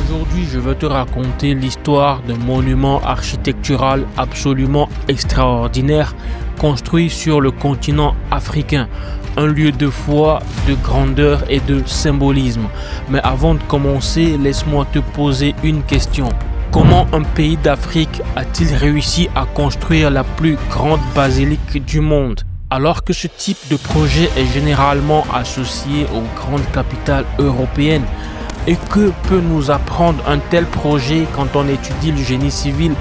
Aujourd'hui, je veux te raconter l'histoire d'un monument architectural absolument extraordinaire construit sur le continent africain. Un lieu de foi, de grandeur et de symbolisme. Mais avant de commencer, laisse-moi te poser une question. Comment un pays d'Afrique a-t-il réussi à construire la plus grande basilique du monde? Alors que ce type de projet est généralement associé aux grandes capitales européennes, et que peut nous apprendre un tel projet quand on étudie le génie civil,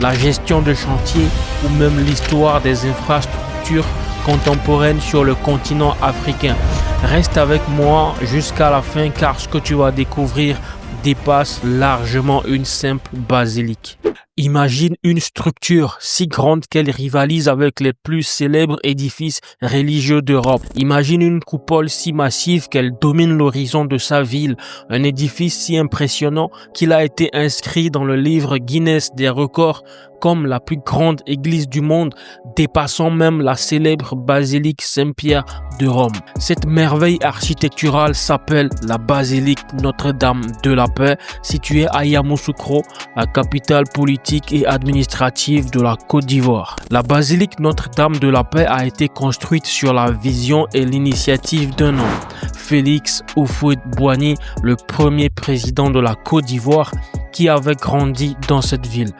la gestion de chantier ou même l'histoire des infrastructures contemporaines sur le continent africain? Reste avec moi jusqu'à la fin car ce que tu vas découvrir dépasse largement une simple basilique. Imagine une structure si grande qu'elle rivalise avec les plus célèbres édifices religieux d'Europe. Imagine une coupole si massive qu'elle domine l'horizon de sa ville. Un édifice si impressionnant qu'il a été inscrit dans le livre Guinness des records comme la plus grande église du monde, dépassant même la célèbre basilique Saint-Pierre de Rome. Cette merveille architecturale s'appelle la basilique Notre-Dame de la Paix, située à Yamoussoukro, la capitale politique et administrative de la Côte d'Ivoire. La basilique Notre-Dame de la Paix a été construite sur la vision et l'initiative d'un homme, Félix Houphouët-Boigny, le premier président de la Côte d'Ivoire qui avait grandi dans cette ville.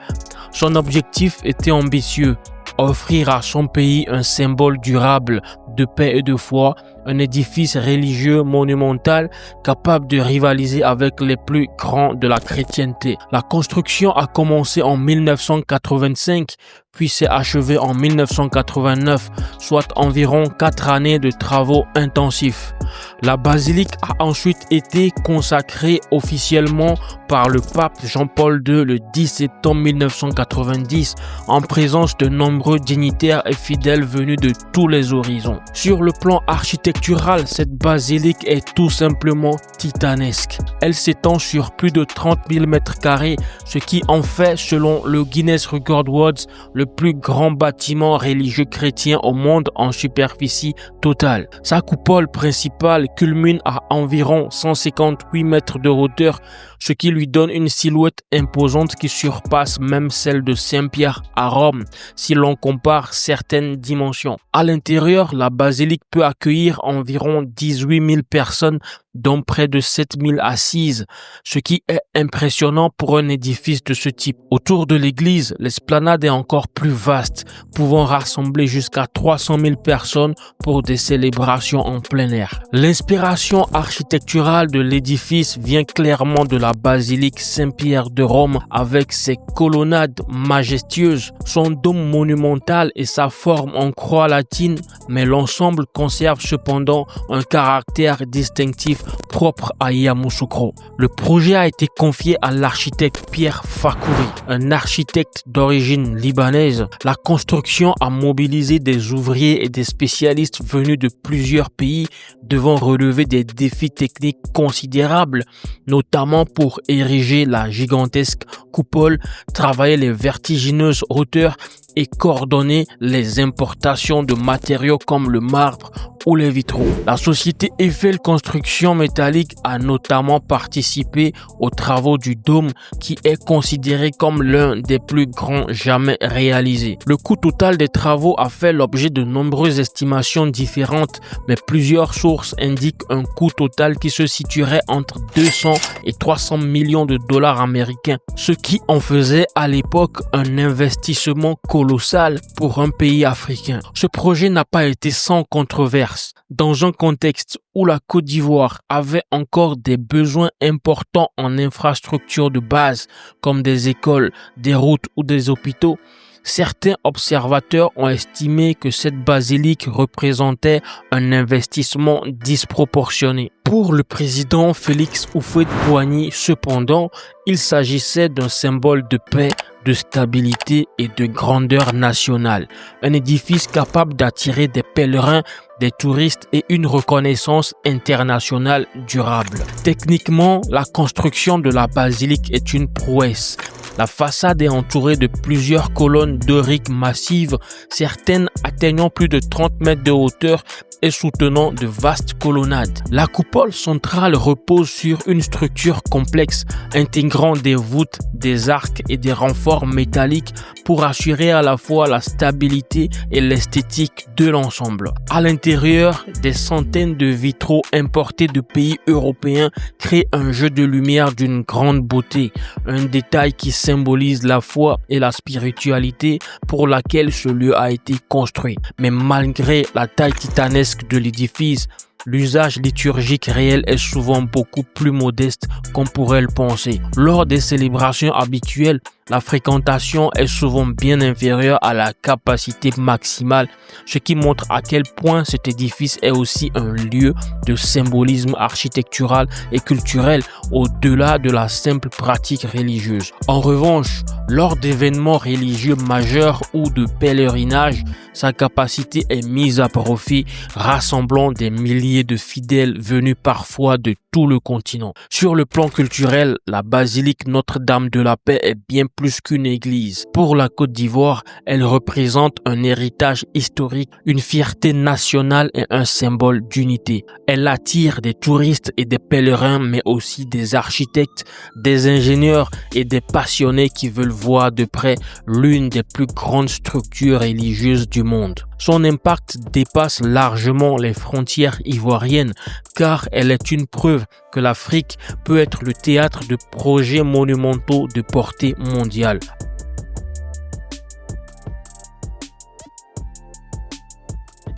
Son objectif était ambitieux, offrir à son pays un symbole durable de paix et de foi, un édifice religieux monumental capable de rivaliser avec les plus grands de la chrétienté. La construction a commencé en 1985, puis s'est achevée en 1989, soit environ 4 années de travaux intensifs. La basilique a ensuite été consacrée officiellement par le pape Jean-Paul II le 10 septembre 1990 en présence de nombreux dignitaires et fidèles venus de tous les horizons. Sur le plan architectural, cette basilique est tout simplement titanesque. Elle s'étend sur plus de 30 000 m², ce qui en fait, selon le Guinness Record Words, le plus grand bâtiment religieux chrétien au monde en superficie totale. Sa coupole principale culmine à environ 158 mètres de hauteur, ce qui lui donne une silhouette imposante qui surpasse même celle de Saint-Pierre à Rome, si l'on compare certaines dimensions. À l'intérieur, la basilique peut accueillir environ 18 000 personnes, dont près de 7 000 assises, ce qui est impressionnant pour un édifice de ce type. Autour de l'église, l'esplanade est encore plus vaste, pouvant rassembler jusqu'à 300 000 personnes pour des célébrations en plein air. L'inspiration architecturale de l'édifice vient clairement de la basilique Saint-Pierre de Rome avec ses colonnades majestueuses, son dôme monumental et sa forme en croix latine, mais l'ensemble conserve cependant un caractère distinctif propre à Yamoussoukro. Le projet a été confié à l'architecte Pierre Fakouri, un architecte d'origine libanaise. La construction a mobilisé des ouvriers et des spécialistes venus de plusieurs pays devant relever des défis techniques considérables, notamment pour ériger la gigantesque coupole, travailler les vertigineuses hauteurs et coordonner les importations de matériaux comme le marbre ou les vitraux. La société Eiffel Construction Métallique a notamment participé aux travaux du dôme qui est considéré comme l'un des plus grands jamais réalisés. Le coût total des travaux a fait l'objet de nombreuses estimations différentes, mais plusieurs sources indiquent un coût total qui se situerait entre 200 et 300 millions de dollars américains, ce qui en faisait à l'époque un investissement colossal pour un pays africain. Ce projet n'a pas été sans controverse. Dans un contexte où la Côte d'Ivoire avait encore des besoins importants en infrastructures de base, comme des écoles, des routes ou des hôpitaux, certains observateurs ont estimé que cette basilique représentait un investissement disproportionné. Pour le président Félix Houphouët-Boigny, cependant, il s'agissait d'un symbole de paix, de stabilité et de grandeur nationale. Un édifice capable d'attirer des pèlerins, des touristes et une reconnaissance internationale durable. Techniquement, la construction de la basilique est une prouesse. La façade est entourée de plusieurs colonnes doriques massives, certaines atteignant plus de 30 mètres de hauteur et soutenant de vastes colonnades. La coupole centrale repose sur une structure complexe intégrant des voûtes, des arcs et des renforts métalliques pour assurer à la fois la stabilité et l'esthétique de l'ensemble. À l'intérieur, des centaines de vitraux importés de pays européens créent un jeu de lumière d'une grande beauté, un détail qui symbolise la foi et la spiritualité pour laquelle ce lieu a été construit. Mais malgré la taille titanesque de l'édifice, l'usage liturgique réel est souvent beaucoup plus modeste qu'on pourrait le penser. Lors des célébrations habituelles, la fréquentation est souvent bien inférieure à la capacité maximale, ce qui montre à quel point cet édifice est aussi un lieu de symbolisme architectural et culturel au-delà de la simple pratique religieuse. En revanche, lors d'événements religieux majeurs ou de pèlerinage, sa capacité est mise à profit, rassemblant des milliers de fidèles venus parfois de tout le continent. Sur le plan culturel, la basilique Notre-Dame de la Paix est bien plus qu'une église. Pour la Côte d'Ivoire, elle représente un héritage historique, une fierté nationale et un symbole d'unité. Elle attire des touristes et des pèlerins, mais aussi des architectes, des ingénieurs et des passionnés qui veulent voir de près l'une des plus grandes structures religieuses du monde. Son impact dépasse largement les frontières ivoiriennes car elle est une preuve que l'Afrique peut être le théâtre de projets monumentaux de portée mondiale.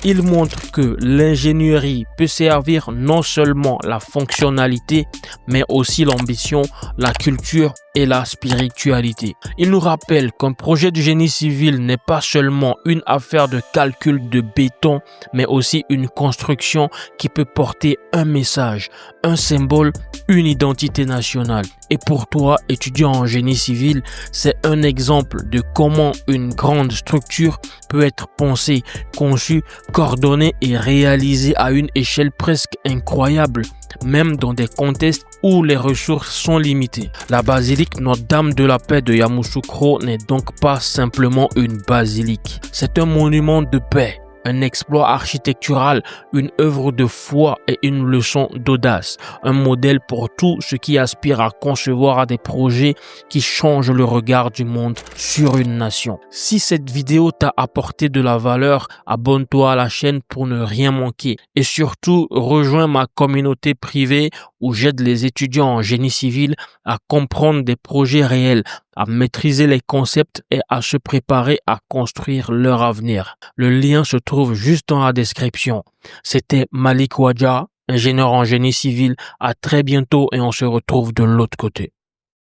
Il montre que l'ingénierie peut servir non seulement la fonctionnalité, mais aussi l'ambition, la culture et la spiritualité. Il nous rappelle qu'un projet de génie civil n'est pas seulement une affaire de calcul de béton, mais aussi une construction qui peut porter un message, un symbole, une identité nationale. Et pour toi, étudiant en génie civil, c'est un exemple de comment une grande structure peut être pensée, conçue, coordonnée et réalisée à une échelle presque incroyable, même dans des contextes où les ressources sont limitées. La basilique Notre-Dame de la Paix de Yamoussoukro n'est donc pas simplement une basilique. C'est un monument de paix, un exploit architectural, une œuvre de foi et une leçon d'audace, un modèle pour tous ceux qui aspirent à concevoir des projets qui changent le regard du monde sur une nation. Si cette vidéo t'a apporté de la valeur, abonne-toi à la chaîne pour ne rien manquer et surtout rejoins ma communauté privée où j'aide les étudiants en génie civil à comprendre des projets réels, à maîtriser les concepts et à se préparer à construire leur avenir. Le lien se trouve juste dans la description. C'était Malik Wadja, ingénieur en génie civil. À très bientôt et on se retrouve de l'autre côté.